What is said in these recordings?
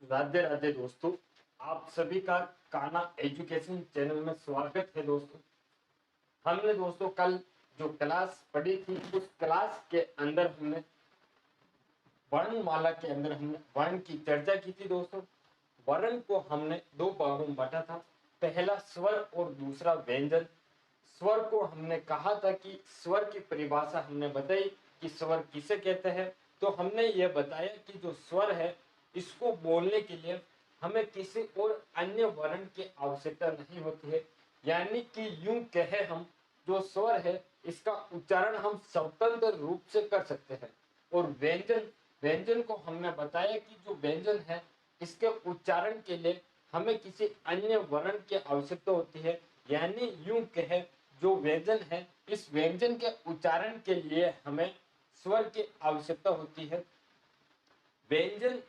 राधे राधे दोस्तों। आप सभी का काना एजुकेशन चैनल में स्वागत है दोस्तों। हमने दोस्तों कल जो क्लास पढ़ी थी उस क्लास के अंदर हमने वर्णमाला के अंदर हमने वर्ण की चर्चा की थी दोस्तों। वर्ण को हमने दो भागों में बांटा था, पहला स्वर और दूसरा व्यंजन। स्वर को हमने कहा था कि स्वर की परिभाषा हमने बताई कि स्वर किसे कहते हैं। तो हमने यह बताया कि जो स्वर है इसको बोलने के लिए हमें किसी और अन्य वर्ण की आवश्यकता नहीं होती है, यानी कि यूं कहे हम जो स्वर है इसका उच्चारण हम स्वतंत्र रूप से कर सकते हैं। और व्यंजन व्यंजन को हमने बताया कि जो व्यंजन है इसके उच्चारण के लिए हमें किसी अन्य वर्ण की आवश्यकता होती है, यानी यूं कहे जो व्यंजन है इस व्यंजन के उच्चारण के लिए हमें स्वर की आवश्यकता होती है। व्यंजन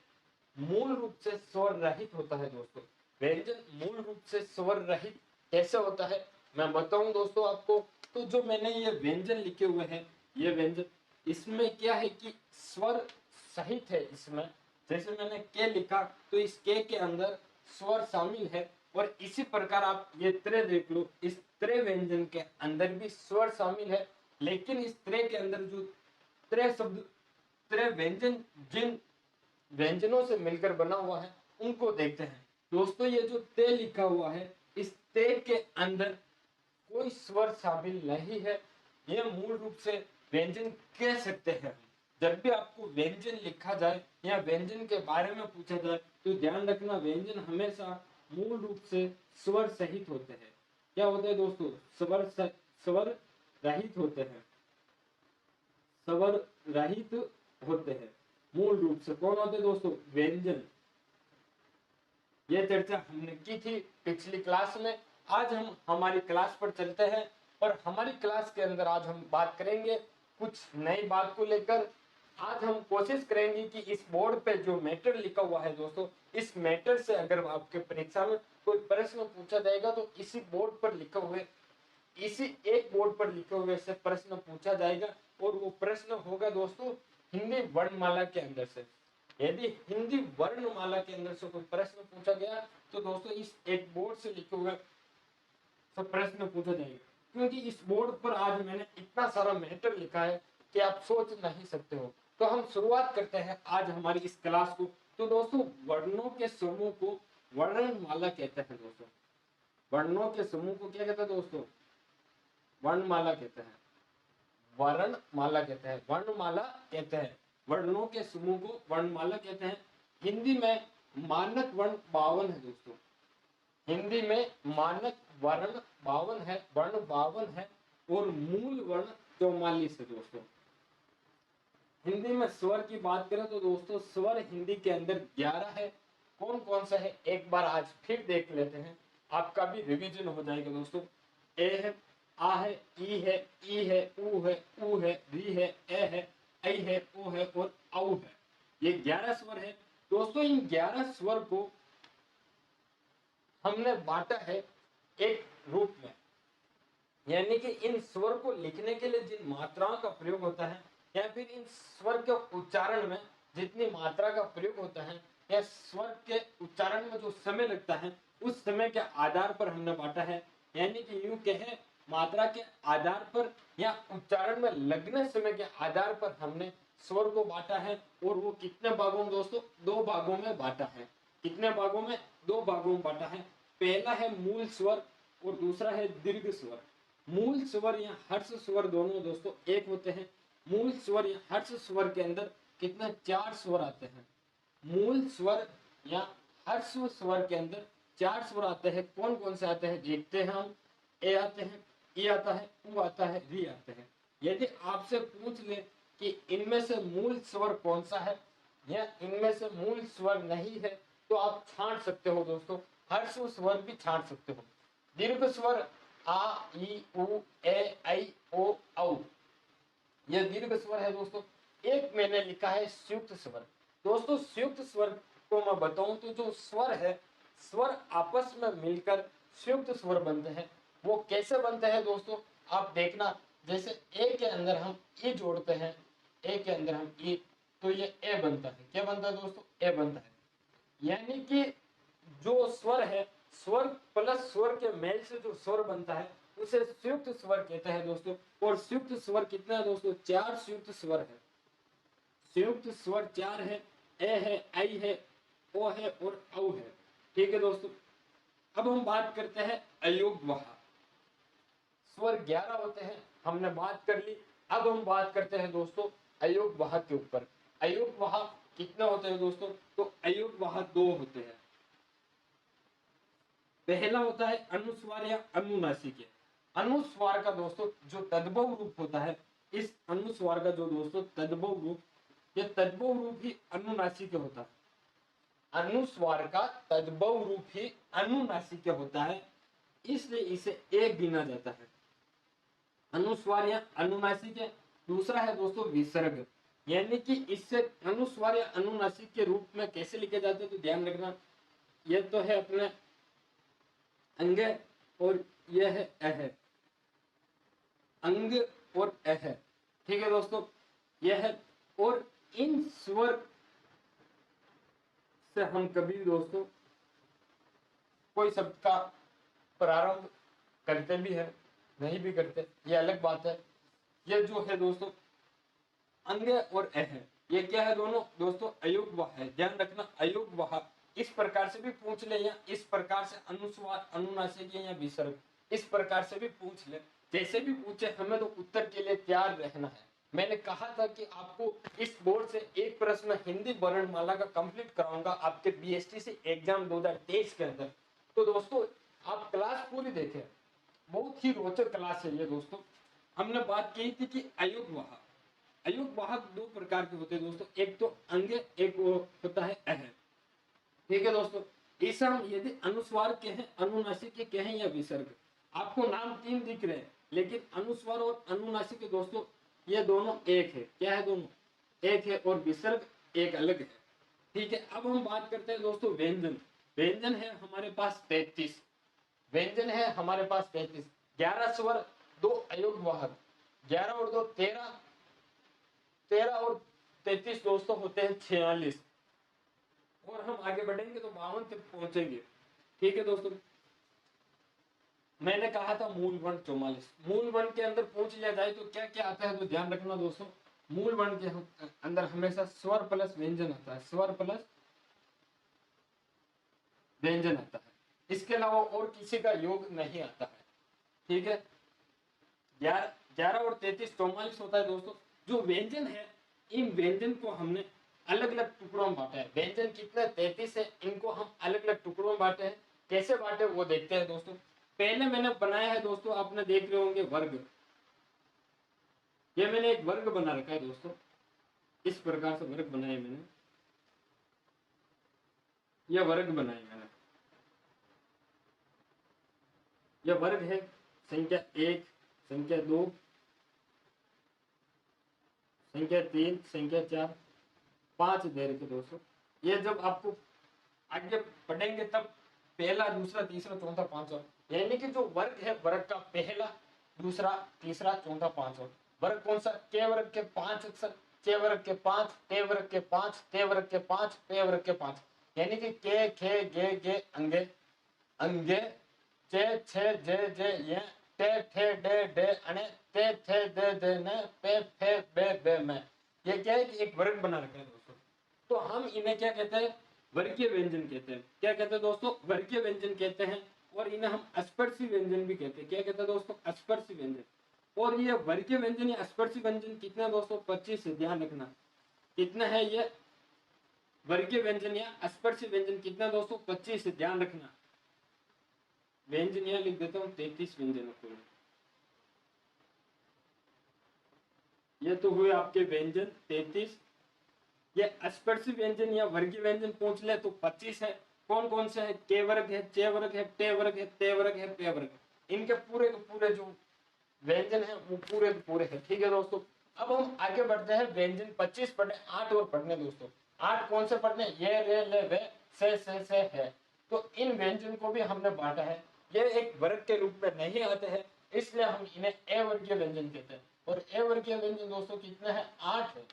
मूल रूप से स्वर रहित होता है दोस्तों। व्यंजन मूल रूप से स्वर रहित कैसे होता है मैं बताऊं दोस्तों आपको। तो जो मैंने ये व्यंजन लिखे हुए हैं, ये व्यंजन इसमें क्या है कि स्वर सहित है। इसमें जैसे मैंने के लिखा तो इस के अंदर स्वर शामिल है, और इसी प्रकार आप ये त्रे देख लो, इस त्रे व्यंजन के अंदर भी स्वर शामिल है। लेकिन इस त्रे के अंदर जो त्रे शब्द, त्रे व्यंजन जिन व्यंजनों से मिलकर बना हुआ है उनको देखते हैं दोस्तों। ये जो ते लिखा हुआ है इस ते के अंदर कोई स्वर शामिल नहीं है। यह मूल रूप से व्यंजन कह सकते हैं। जब भी आपको व्यंजन लिखा जाए या व्यंजन के बारे में पूछा जाए तो ध्यान रखना व्यंजन हमेशा मूल रूप से स्वर सहित होते हैं। क्या होते हैं दोस्तों? स्वर रहित होते हैं। स्वर रहित होते हैं मूल रूप से। कौन होते हैं दोस्तों? व्यंजन। ये चर्चा हमने की थी पिछली क्लास में। आज हम हमारी क्लास पर चलते हैं, और हमारी क्लास के अंदर आज हम बात करेंगे कुछ नई बात को लेकर। आज हम कोशिश करेंगे कि इस बोर्ड पे जो मैटर लिखा हुआ है दोस्तों, इस मैटर से अगर आपके परीक्षा में कोई प्रश्न पूछा जाएगा तो इसी बोर्ड पर लिखे हुए, इसी एक बोर्ड पर लिखे हुए से प्रश्न पूछा जाएगा। और वो प्रश्न होगा दोस्तों हिंदी वर्णमाला के अंदर से। यदि हिंदी वर्णमाला के अंदर से कोई प्रश्न पूछा गया तो दोस्तों इस एक बोर्ड से लिखे हुए सब प्रश्न पूछा जाएगा, क्योंकि इस बोर्ड पर आज मैंने इतना सारा मैटर लिखा है कि आप सोच नहीं सकते हो। तो हम शुरुआत करते हैं आज हमारी इस क्लास को। तो दोस्तों वर्णों के समूह को वर्णमाला कहते हैं दोस्तों। वर्णों के समूह को क्या कहते हैं दोस्तों? वर्णमाला कहते हैं। वर्णमाला कहते हैं, वर्णमाला कहते हैं। वर्णों के समूह को वर्णमाला कहते हैं। हिंदी में मानक वर्ण 52 है दोस्तों। हिंदी में मानक वर्ण 52 है, वर्ण 52 है, और मूल वर्ण 44 है दोस्तों। हिंदी में स्वर की बात करें तो दोस्तों स्वर हिंदी के अंदर 11 है। कौन कौन सा है एक बार आज फिर देख लेते हैं, आपका भी रिवीजन हो जाएगा दोस्तों। ए है, आ है, ई है, ई है, ऊ है, ऊ है, री है, ए है, ऐ है, ओ है और औ है। ये 11 स्वर है दोस्तों। इन 11 स्वर को हमने बांटा है एक रूप में, यानी कि इन स्वर को लिखने के लिए जिन मात्राओं का प्रयोग होता है, या फिर इन स्वर के उच्चारण में जितनी मात्रा का प्रयोग होता है, या स्वर के उच्चारण में जो समय लगता है उस समय के आधार पर हमने बांटा है। यानी कि यूं कहें मात्रा के आधार पर या उच्चारण में लगने समय के आधार पर हमने स्वर को बांटा है। और वो कितने भागों में दोस्तों? 2 भागों में बांटा है। कितने भागों में? 2 भागों में बांटा है। पहला है मूल स्वर और दूसरा है दीर्घ स्वर। मूल स्वर या हर्ष स्वर दोनों दोस्तों एक होते हैं। मूल स्वर या हर्ष स्वर के अंदर कितने? 4 स्वर आते हैं। मूल स्वर या हर्ष स्वर के अंदर 4 स्वर आते हैं। कौन कौन से आते हैं देखते हैं हम। ए आते हैं, ई आता है, उ आता है, री आते हैं। यदि आपसे पूछ ले कि इनमें से मूल स्वर कौन सा है या इनमें से मूल स्वर नहीं है, तो आप छांट सकते हो दोस्तों, हर्ष स्वर भी छांट सकते हो। दीर्घ स्वर आ, ई, उ, ए, ऐ, ओ, औ, यह दीर्घ स्वर है दोस्तों। एक मैंने लिखा है संयुक्त स्वर। दोस्तों संयुक्त स्वर को मैं बताऊं तो जो स्वर है, स्वर आपस में मिलकर संयुक्त स्वर बनते हैं। वो कैसे बनते हैं दोस्तों? आप देखना, जैसे ए के अंदर हम ई जोड़ते हैं, ए के अंदर हम ई, तो ये ए बनता है। क्या बनता है दोस्तों? ए बनता है। यानी कि जो स्वर है, स्वर प्लस स्वर के मेल से जो स्वर बनता है उसे संयुक्त स्वर कहते हैं दोस्तों। और संयुक्त स्वर कितना है दोस्तों? 4 संयुक्त स्वर है। संयुक्त स्वर 4 है, ए है, आई है, ओ है और औ है। ठीक है दोस्तों। अब हम बात करते हैं अयोगवाह। स्वर 11 होते हैं, हमने बात कर ली। अब हम बात करते हैं दोस्तों अयोगवाह के ऊपर। अयोगवाह कितने होते हैं दोस्तों? तो अयोगवाह 2 होते हैं। पहला होता है अनुस्वार या अनुनासिक। अनुस्वार का दोस्तों जो तद्भव रूप होता है, इस अनुस्वार का जो दोस्तों तद्भव रूप, ये तद्भव रूप ही अनुनासिक होता है। अनुस्वार का तद्भव रूप ही अनुनासिक होता है, इसलिए इसे एक गिना जाता है। अनुस्वार या अनुनासिक है। दूसरा है दोस्तों विसर्ग, यानी कि इससे अनुस्वार या अनुनासिक के रूप में कैसे लिखे जाते हैं तो ध्यान रखना, यह तो है अपने अंग और यह है अह, अंग और अह। ठीक है दोस्तों, यह है। और इन स्वर से हम कभी दोस्तों कोई शब्द का प्रारंभ करते भी है, नहीं भी करते, ये अलग बात है। ये जो है दोस्तों अंग और अह, ये क्या है दोनों दोस्तों? अयोगवाह है। ध्यान रखना, अयोगवाह इस प्रकार से भी पूछ ले या इस प्रकार से अनुस्वार, अनुनासिक या विसर्ग, इस प्रकार से भी पूछ ले, जैसे भी पूछे हमें तो उत्तर के लिए तैयार रहना है। मैंने कहा था कि आपको इस बोर्ड से एक प्रश्न हिंदी वर्णमाला का कंप्लीट कराऊंगा आपके बीएसटी एग्जाम 2023 के अंदर। तो दोस्तों आप क्लास पूरी देखें, बहुत ही रोचक क्लास है ये दोस्तों। हमने बात की थी कि अयोगवाह, अयोगवाह 2 प्रकार के होते हैं दोस्तों, एक तो अंग, एक वो होता है अह। ठीक है दोस्तों, इसे हम यदि अनुस्वार के हैं, अनुनासिक के हैं या विसर्ग, आपको नाम 3 दिख रहे हैं, लेकिन अनुस्वार और अनुनासिक दोस्तों ये दोनों एक है। क्या है? दोनों एक है और विसर्ग एक अलग है। ठीक है, अब हम बात करते हैं दोस्तों व्यंजन। व्यंजन है हमारे पास 33, व्यंजन है हमारे पास 33। 11 स्वर, 2 अयोगवाह, 11 और 2 13, 13 और 33 दोस्तों होते हैं 46। और हम आगे बढ़ेंगे तो 52 तक पहुंचेंगे। ठीक है दोस्तों, मैंने कहा था मूल वर्ण 44। मूल वर्ण के अंदर पूछ लिया जाए तो क्या क्या आता है तो ध्यान रखना दोस्तों, मूल वर्ण के अंदर हमेशा स्वर प्लस व्यंजन आता है, स्वर प्लस व्यंजन आता है, इसके अलावा और किसी का योग नहीं आता है। ठीक है, 11 और 33 44 होता है दोस्तों। जो व्यंजन है, इन व्यंजन को हमने अलग अलग टुकड़ों में बांटा है। व्यंजन कितने 33 है, इनको हम अलग अलग टुकड़ों में बांटे हैं। कैसे बांटे वो देखते हैं दोस्तों। पहले मैंने बनाया है दोस्तों, आपने देख रहे होंगे वर्ग, ये मैंने एक वर्ग बना रखा है दोस्तों, इस प्रकार से वर्ग बनाए मैंने, यह वर्ग बनाए मैंने, यह वर्ग है संख्या 1, संख्या 2, संख्या 3, संख्या 4, 5 दे रखे दोस्तों। ये जब आपको आगे पढ़ेंगे तब पहला, दूसरा, तीसरा, चौथा, पांचवा, यानी कि जो वर्ग है, वर्ग का पहला, दूसरा, तीसरा, चौथा, पांचवा वर्ग कौन सा? के वर्ग के 5 अक्षर, चे वर्ग के 5, टे वर्ग के 5, ते वर्ग के 5, पे वर्ग के 5, यानी कि के, खे, गे, अंगे, अंगे, चे, छे, जे, ये, टे, ठे, डे, अने, ते, थे, दे, ने, पे, फे, बे, में। ये क्या है कि एक वर्ग बना रखा है दोस्तों। तो हम इन्हें क्या कहते हैं? वर्गीय व्यंजन कहते हैं। क्या कहते हैं दोस्तों? वर्गीय व्यंजन कहते हैं। और इन्हें हम स्पर्शी व्यंजन भी कहते हैं। क्या कहते हैं दोस्तों? स्पर्शी व्यंजन। और ये वर्गीय व्यंजन या स्पर्शी व्यंजन कितना दोस्तों? 25 है। ध्यान रखना कितना है ये वर्गीय व्यंजन या स्पर्शी व्यंजन, कितना दोस्तों? 25 है। ध्यान रखना, व्यंजन यहां लिख देता हूं 33 व्यंजनों को। ये तो हुए आपके व्यंजन 33। ये स्पर्शी व्यंजन या वर्गीय व्यंजन पूछ ले तो 25 है। कौन कौन से है? के वर्ग है, चे वर्ग है, टे वर्ग है, ते वर्ग है, पे वर्ग। इनके पूरे के पूरे जो व्यंजन है वो पूरे के पूरे है। ठीक है दोस्तों, अब हम आगे बढ़ते हैं। व्यंजन 25 पढ़ने, 8 और पढ़ने दोस्तों। 8 कौन से पढ़ने? ये, रे, ले, वे, से है। तो इन व्यंजन को भी हमने बांटा है। ये एक वर्ग के रूप में नहीं आते हैं, इसलिए हम इन्हें ए वर्गीय व्यंजन कहते हैं। और ए वर्गीय व्यंजन दोस्तों कितने हैं? 8 है।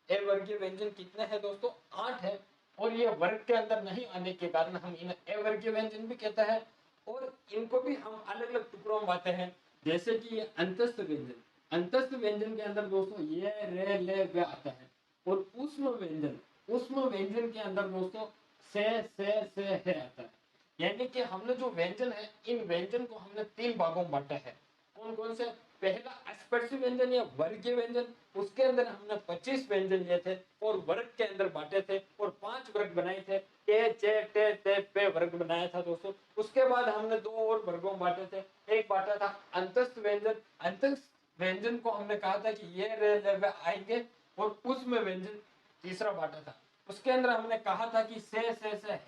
ए वर्गीय व्यंजन कितने हैं दोस्तों? 8 है। और ये वर्ग के अंदर नहीं आने के कारण हम इन्हें अवर्गीय व्यंजन भी कहते हैं। और इनको भी हम अलग अलग टुकड़ों में बांटते हैं, जैसे कि ये अंतस्थ व्यंजन। अंतस्थ व्यंजन के अंदर दोस्तों ये रे ले वे आता है। और उष्म व्यंजन के अंदर दोस्तों से है आता है। यानी कि हमने जो व्यंजन है, इन व्यंजन को हमने 3 भागों में बांटा है। कौन कौन से? पहला स्पर्शी व्यंजन या वर्गीय व्यंजन, उसके अंदर हमने 25 व्यंजन लिए थे और वर्ग के अंदर बांटे थे और 5 वर्ग बनाए थे। के चे टे ते पे वर्ग बनाया था दोस्तों। उसके बाद हमने 2 और वर्गों में बांटे थे। एक बांटा था अंतस्थ व्यंजन। अंतस्थ व्यंजन को हमने कहा था कि ये रे ले वे आएंगे। और उसमें व्यंजन तीसरा बांटा था। उसके अंदर हमने कहा था कि से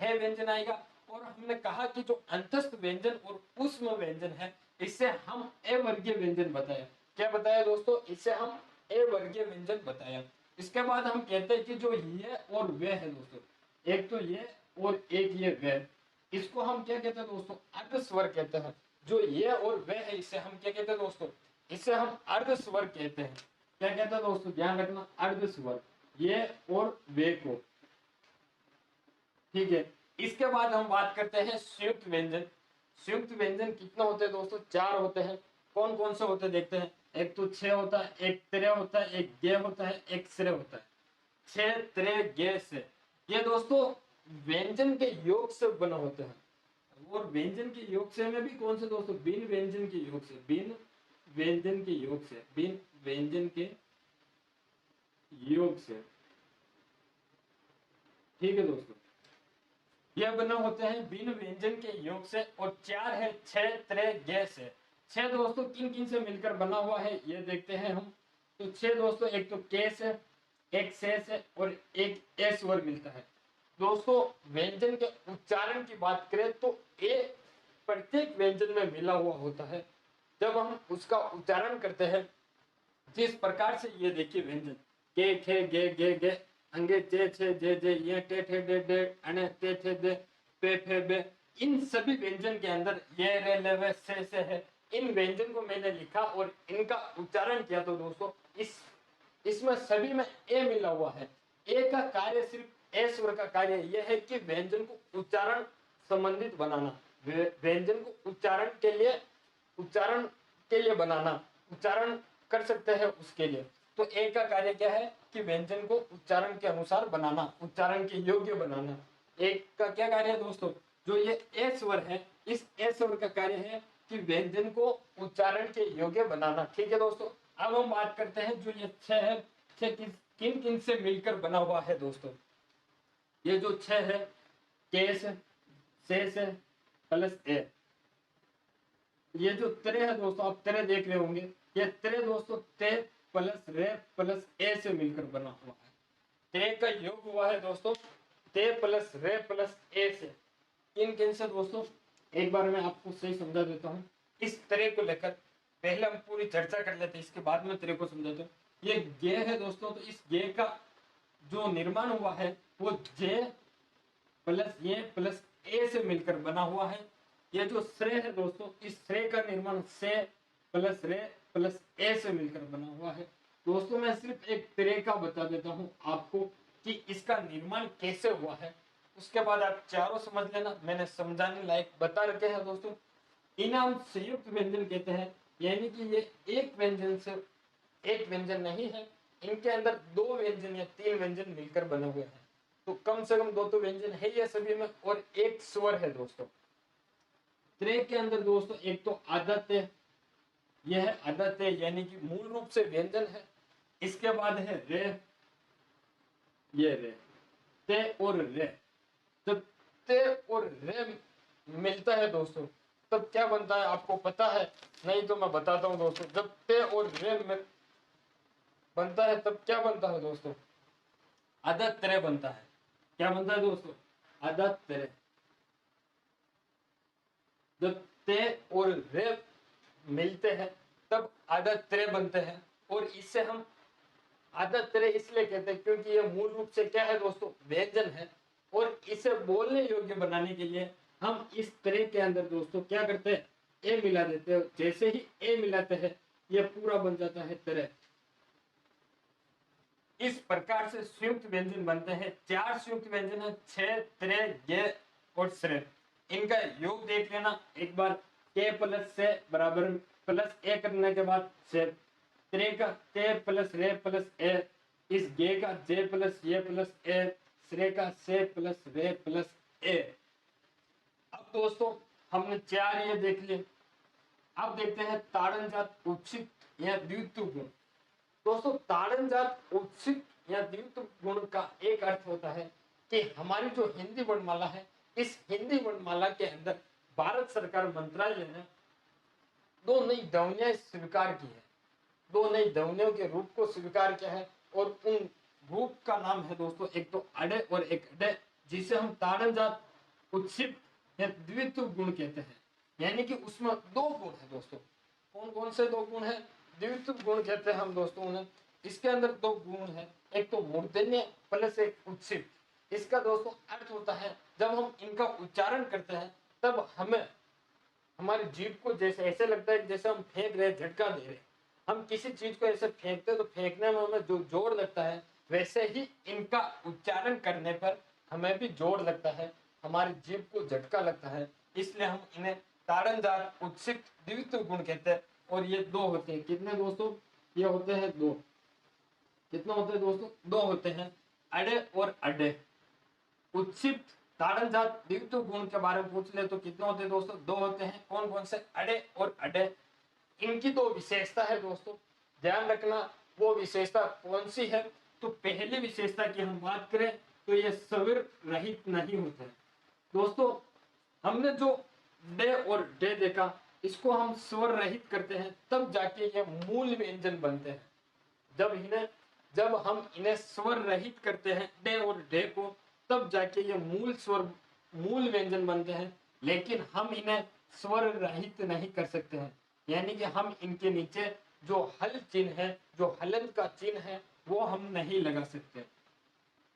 है व्यंजन आएगा। और हमने कहा कि जो अंतस्थ व्यंजन और उष्म व्यंजन है, इससे हम अवर्गीय व्यंजन बताया। क्या बताया दोस्तों? इससे हम अवर्गीय व्यंजन बताया। इसके बाद हम कहते हैं कि जो ये और वे है दोस्तों, एक तो ये और एक ये वे, इसको हम क्या कहते हैं दोस्तों? अर्ध स्वर कहते हैं। जो ये और वे है, इसे हम क्या कहते हैं दोस्तों? इसे हम अर्ध स्वर कहते हैं। क्या कहते हैं दोस्तों? ध्यान रखना, अर्ध स्वर, ये और वे को। ठीक है। इसके बाद हम बात करते हैं संयुक्त व्यंजन। संयुक्त व्यंजन कितना होते हैं दोस्तों? 4 होते हैं। कौन कौन से होते हैं देखते हैं। एक तो छह होता है, एक त्रे होता है, एक गे होता है, एक श्रे होता है। छह त्रे गे से, ये दोस्तों व्यंजन के योग से बना होते हैं। और व्यंजन के योग से में भी कौन से दोस्तों? बिन व्यंजन के योग से, बिन व्यंजन के योग से, बिन व्यंजन के योग से। ठीक है दोस्तों, यह बने होते हैं बिन व्यंजन के योग से। और 4 है छह त्रे गे से। 6 दोस्तों किन किन से मिलकर बना हुआ है, ये देखते हैं हम। तो 6 दोस्तों, एक तो के से, एक से और एक ए स्वर मिलता है। दोस्तों व्यंजन के उच्चारण की बात करें तो ए प्रत्येक व्यंजन में मिला हुआ होता है। जब हम उसका उच्चारण करते हैं, जिस प्रकार से ये देखिए व्यंजन के खे गे गे गे, अंगे चे छे जे जे, ये टे ठे डे डे, अने ते थे दे, पे फे बे, इन सभी व्यंजन के अंदर ये रे ले वे से है। इन व्यंजन को मैंने लिखा और इनका उच्चारण किया तो दोस्तों इसमें सभी में ए मिला हुआ है। ए का कार्य सिर्फ ए स्वर का कार्य यह है कि व्यंजन को उच्चारण संबंधित बनाना, व्यंजन को उच्चारण के लिए बनाना, उच्चारण कर सकते हैं उसके लिए। तो ए का कार्य क्या है कि व्यंजन को उच्चारण के अनुसार बनाना, उच्चारण के योग्य बनाना। एक का क्या कार्य है दोस्तों? जो ये ए स्वर है, इस ए स्वर का कार्य है कि व्यंजन को उच्चारण के योग्य बनाना। ठीक है दोस्तों, अब हम बात करते हैं जो ये छह है, छह किन किन से मिलकर बना हुआ है दोस्तों। ये जो छह है, के से प्लस ए। ये जो त्रे है दोस्तों, आप त्रे देख रहे होंगे, ये त्रे दोस्तों ते प्लस रे प्लस ए से मिलकर बना हुआ है। त्रे का योग हुआ है दोस्तों ते प्लस रे प्लस ए से। किन किन से दोस्तों? एक बार मैं आपको सही समझा देता हूँ। इस त्रे को लेकर पहले हम पूरी चर्चा कर लेते हैं, इसके बाद में त्रे को समझाते हैं। ये गे है दोस्तों, तो इस गे का जो निर्माण हुआ है वो जे प्लस ये प्लस ए से मिलकर बना हुआ है। ये जो श्रेय है दोस्तों, इस श्रेय का निर्माण से प्लस रे प्लस ए से मिलकर बना हुआ है। दोस्तों मैं सिर्फ एक तरीका बता देता हूं आपको कि इसका निर्माण कैसे हुआ है, उसके बाद आप चारों समझ लेना। मैंने समझाने लायक बता रखे हैं दोस्तों। इन्हें हम संयुक्त व्यंजन कहते हैं, यानी कि ये एक व्यंजन से एक व्यंजन नहीं है, इनके अंदर 2 व्यंजन या 3 व्यंजन मिलकर बने हुए हैं। तो कम से कम 2 तो व्यंजन है ये सभी में, और एक स्वर है दोस्तों। त्रे के अंदर दोस्तों एक तो आदत्य, यह है आदत्य यानी कि मूल रूप से व्यंजन है। इसके बाद है रे, ये रे, ते और रे। जब ते और रे मिलता है दोस्तों, तब क्या बनता है आपको पता है? नहीं तो मैं बताता हूं दोस्तों। जब ते और रे में बनता है तब क्या बनता है दोस्तों? आदत तेरे बनता है। क्या बनता है दोस्तों? आदत तेरे। जब ते और रे मिलते हैं तब आदत तेरे बनते हैं। और इससे हम आदत तेरे इसलिए कहते हैं क्योंकि ये मूल रूप से क्या है दोस्तों? व्यंजन है। और इसे बोलने योग्य बनाने के लिए हम इस तरह के अंदर दोस्तों क्या करते हैं? ए मिला देते हैं। जैसे ही ए मिलाते हैं ये पूरा बन जाता है तरह। इस प्रकार से संयुक्त व्यंजन बनते हैं। 4 संयुक्त व्यंजन है, छ, त्रे, गे और श्रे। इनका योग देख लेना एक बार। के प्लस से बराबर प्लस ए करने के बाद से, त्रे का ते प्लस रे प्लस ए, इस गे का जे प्लस ये प्लस ए, श्रे का से प्लस रे प्लस ए। अब दोस्तों हमने 4 ये देख लिए। अब देखते हैं ताड़न जात उच्छित या द्वित्व गुण। दोस्तों ताड़न जात उच्छित या द्वित्व गुण का एक अर्थ होता है कि हमारी जो हिंदी वर्णमाला है, इस हिंदी वर्णमाला के अंदर भारत सरकार मंत्रालय ने 2 नई ध्वनियां स्वीकार की है। 2 नई ध्वनियों के रूप को स्वीकार किया है और उन रूप का नाम है दोस्तों एक तो अडे और एक अडे, जिसे हम ताड़न जात उच्छित या द्वित्व गुण कहते हैं। यानी कि उसमें 2 गुण है दोस्तों। कौन कौन से 2 गुण है? द्वित्व गुण कहते हैं हम दोस्तों उन्हें। इसके अंदर 2 गुण है, एक तो मूर्धन्य प्लस एक उच्छित। इसका दोस्तों अर्थ होता है जब हम इनका उच्चारण करते हैं तब हमें हमारी जीभ को जैसे ऐसे लगता है जैसे हम फेंक रहे, झटका दे रहे। हम किसी चीज को ऐसे फेंकते तो फेंकने में हमें जो जोर लगता है, वैसे ही इनका उच्चारण करने पर हमें भी जोर लगता है, हमारी जीभ को झटका लगता है। इसलिए हम इन्हें ताड़न जात उच्छित द्वित्व गुण कहते हैं। और ये 2 होते हैं। कितने दोस्तों? ये होते हैं 2। कितना होते हैं दोस्तों? 2 होते हैं, अडे और अडे। उच्छित ताड़न जात द्वित्व गुण के बारे में पूछ ले तो कितने होते हैं दोस्तों? 2 होते हैं। कौन कौन से? अडे और अडे। इनकी 2 विशेषता है दोस्तों, ध्यान रखना। वो विशेषता कौन सी है? तो पहली विशेषता की हम बात करें तो ये स्वर रहित नहीं होते हैं दोस्तों। हमने जो डे और डे देखा, इसको हम स्वर रहित करते हैं तब जाके ये मूल व्यंजन बनते हैं। जब हम इन्हें स्वर रहित करते हैं डे और डे को, तब जाके ये मूल व्यंजन बनते हैं। लेकिन हम इन्हें स्वर रहित नहीं कर सकते हैं। यानी कि हम इनके नीचे जो हल चिन्ह है, जो हलंत का चिन्ह है, वो हम नहीं लगा सकते।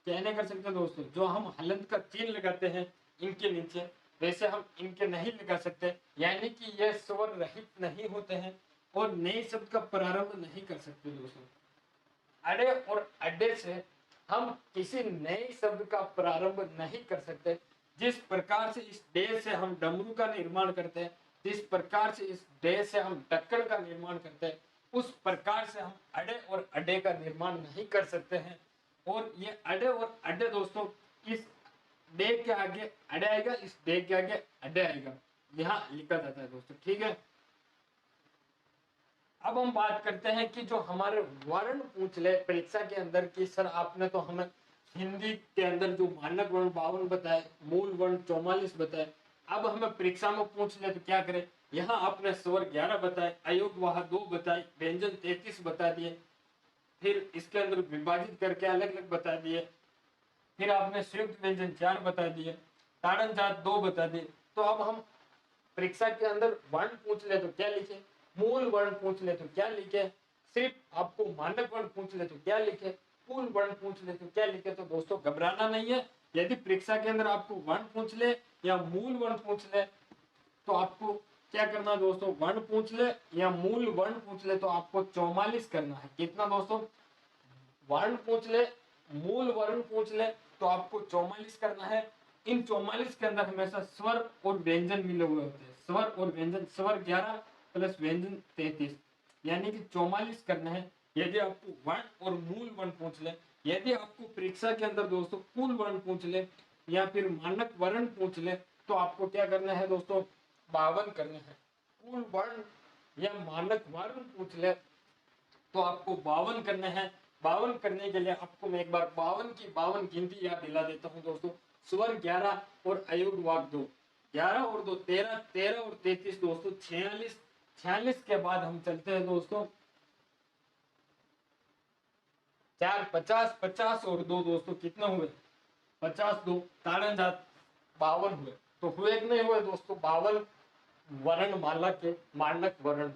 क्या नहीं कर सकते दोस्तों? जो हम हलंत का चिन्ह लगाते हैं इनके नीचे, वैसे हम इनके नहीं लगा सकते। यानी कि ये स्वर रहित नहीं होते हैं और नए शब्द का प्रारंभ नहीं कर सकते दोस्तों। अडे और अड्डे से हम किसी नए शब्द का प्रारंभ नहीं कर सकते। जिस प्रकार से इस डे से हम डमरू का निर्माण करते हैं, जिस प्रकार से इस डे से हम ढक्कन का निर्माण करते हैं, उस प्रकार से हम अडे और अड्डे का निर्माण नहीं कर सकते हैं। और ये अडे और अड्डे दोस्तों, इस डे के आगे अडे आएगा, इस डे के आगे अड्डे आएगा, यहाँ लिखा जाता है दोस्तों। ठीक है, अब हम बात करते हैं कि जो हमारे वर्ण पूछ ले परीक्षा के अंदर कि सर आपने तो हमें हिंदी के अंदर जो मानक वर्ण 52 बताए, मूल वर्ण 44 बताए, अब हमें परीक्षा में पूछ ले तो क्या करें? यहाँ आपने स्वर 11 बताए, अयोगवाह 2 बताए, व्यंजन 33 बता दिए, फिर इसके अंदर विभाजित करके अलग अलग बता दिए, फिर आपने संयुक्त व्यंजन 4 बता दिए, ताड़न जात 2 बता दिए। तो अब हम परीक्षा के अंदर वर्ण पूछ ले तो क्या लिखे, मूल वर्ण पूछ ले तो क्या लिखे, सिर्फ आपको मानक वर्ण पूछ ले तो क्या लिखे, पूर्ण वर्ण पूछ ले तो क्या लिखे। तो दोस्तों घबराना नहीं है। यदि परीक्षा के अंदर आपको वर्ण पूछ ले या मूल वर्ण पूछ ले तो आपको क्या करना दोस्तों? वर्ण पूछ ले या मूल वर्ण पूछ ले तो आपको 44 करना है। कितना दोस्तों? वर्ण पूछ ले, मूल वर्ण पूछ ले तो आपको 44 करना है। इन 44 के अंदर हमेशा स्वर और व्यंजन मिले हुए होते हैं। स्वर और व्यंजन, स्वर 11 प्लस व्यंजन 33, यानी कि 44 करना है। यदि आपको वर्ण और मूल वर्ण पूछ ले, यदि आपको परीक्षा के अंदर दोस्तों कुल वर्ण पूछ ले या फिर मानक वर्ण पूछ ले तो आपको क्या करना है दोस्तों? 52 करने हैं। कुल वर्ण या मानक वर्ण पूछ ले तो आपको 52 करने हैं। 52 करने के लिए आपको मैं एक बार 52 की 52 गिनती याद दिला देता हूँ दोस्तों। स्वर 11 और अयोग वाक 2, 11 और 2 13, 13 और 33 दोस्तों 46। 46 के बाद हम चलते हैं दोस्तों 4 50, 50 और 2 दोस्तों कितने हुए? 50 2 ताड़न जात 52 हुए। तो हुए कि नहीं हुए दोस्तों? 52 वर्णमाला के मानक वर्ण।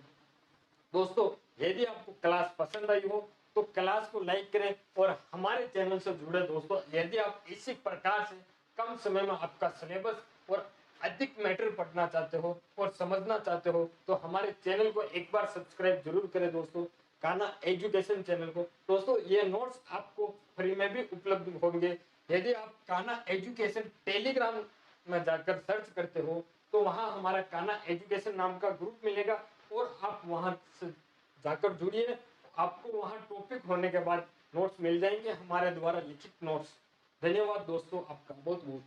दोस्तों यदि आपको क्लास पसंद आई हो तो क्लास को लाइक करें और हमारे चैनल से जुड़े दोस्तों। यदि आप इसी प्रकार से कम समय में आपका सिलेबस और अधिक मैटर पढ़ना चाहते हो और समझना चाहते हो तो हमारे चैनल को एक बार सब्सक्राइब जरूर करें दोस्तों। कान्हा एजुकेशन चैनल को। दोस्तों ये नोट्स आपको फ्री में भी उपलब्ध होंगे। यदि आप कान्हा एजुकेशन टेलीग्राम में जाकर सर्च करते हो तो वहां हमारा कान्हा एजुकेशन नाम का ग्रुप मिलेगा और आप वहां से जाकर जुड़िए। आपको वहां टॉपिक होने के बाद नोट्स मिल जाएंगे, हमारे द्वारा लिखित नोट्स। धन्यवाद दोस्तों, आपका बहुत बहुत।